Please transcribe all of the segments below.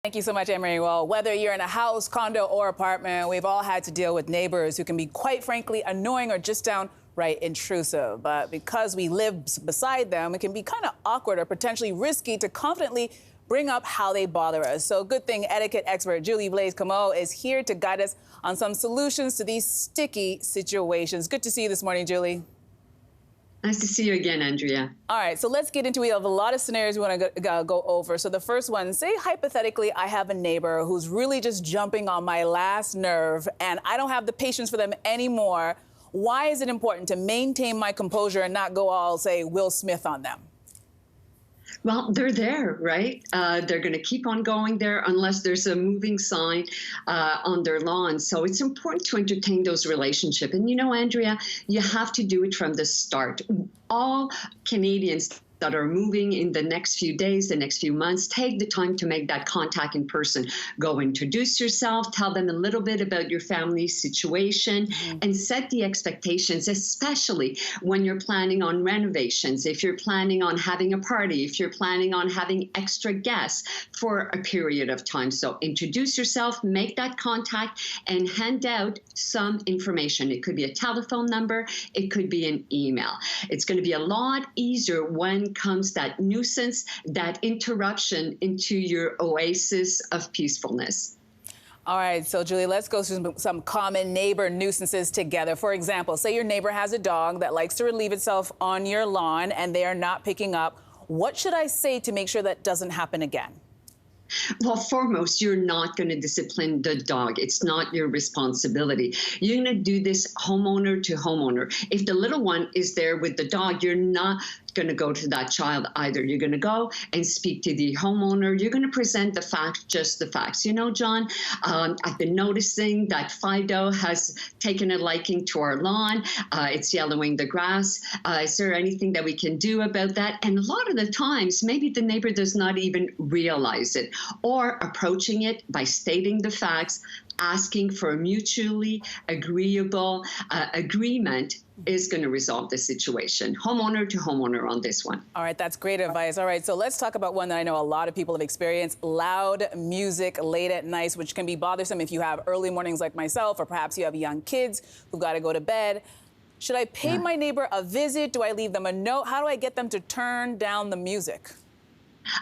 Thank you so much, Anne-Marie. Well, whether you're in a house, condo, or apartment, we've all had to deal with neighbors who can be quite frankly annoying or just downright intrusive. But because we live beside them, it can be kind of awkward or potentially risky to confidently bring up how they bother us. So good thing etiquette expert Julie Blais Comeau is here to guide us on some solutions to these sticky situations. Good to see you this morning, Julie. Nice to see you again, Andrea. All right, so let's get into it. We have a lot of scenarios we want to go over. So the first one, say hypothetically I have a neighbor who's really just jumping on my last nerve and I don't have the patience for them anymore. Why is it important to maintain my composure and not go all, say, Will Smith on them? Well, they're there, right? They're going to keep on going there unless there's a moving sign on their lawn. So it's important to entertain those relationships. And you know, Andrea, you have to do it from the start. All Canadians that are moving in the next few days, the next few months, take the time to make that contact in person. Go introduce yourself, tell them a little bit about your family situation, and set the expectations, especially when you're planning on renovations, if you're planning on having a party, if you're planning on having extra guests for a period of time. So introduce yourself, make that contact, and hand out some information. It could be a telephone number, it could be an email. It's going to be a lot easier when comes that nuisance, that interruption into your oasis of peacefulness. All right, so Julie, let's go through some common neighbor nuisances together. For example, say your neighbor has a dog that likes to relieve itself on your lawn and they are not picking up. What should I say to make sure that doesn't happen again? Well, foremost, you're not going to discipline the dog. It's not your responsibility. You're going to do this homeowner to homeowner. If the little one is there with the dog, you're not going to go to that child either. You're going to go and speak to the homeowner. You're going to present the facts, just the facts. You know, John, I've been noticing that Fido has taken a liking to our lawn. It's yellowing the grass. Is there anything that we can do about that? And a lot of the times, maybe the neighbor does not even realize it, or approaching it by stating the facts, asking for a mutually agreeable agreement is going to resolve the situation. Homeowner to homeowner on this one. All right, that's great advice. All right, so let's talk about one that I know a lot of people have experienced, loud music late at night, which can be bothersome if you have early mornings like myself, or perhaps you have young kids who've got to go to bed. Should I pay my neighbor a visit? Do I leave them a note? How do I get them to turn down the music?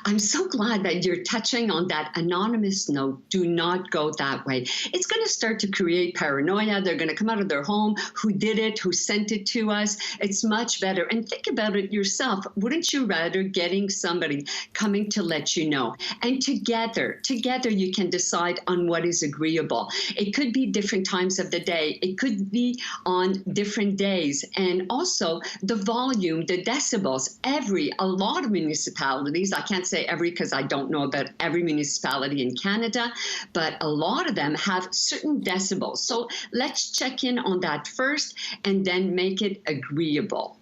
I'm so glad that you're touching on that anonymous note. Do not go that way. It's going to start to create paranoia. They're going to come out of their home. Who did it? Who sent it to us? It's much better. And think about it yourself. Wouldn't you rather getting somebody coming to let you know? And together you can decide on what is agreeable. It could be different times of the day. It could be on different days. And also the volume, the decibels, a lot of municipalities, I can't say every because I don't know about every municipality in Canada, but a lot of them have certain decibels. So let's check in on that first and then make it agreeable.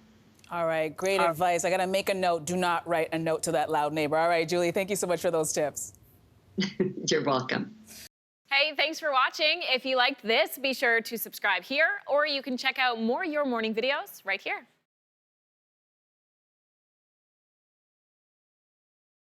All right, great advice. I got to make a note. Do not write a note to that loud neighbor. All right, Julie, thank you so much for those tips. You're welcome. Hey, thanks for watching. If you liked this, be sure to subscribe here, or you can check out more Your Morning videos right here.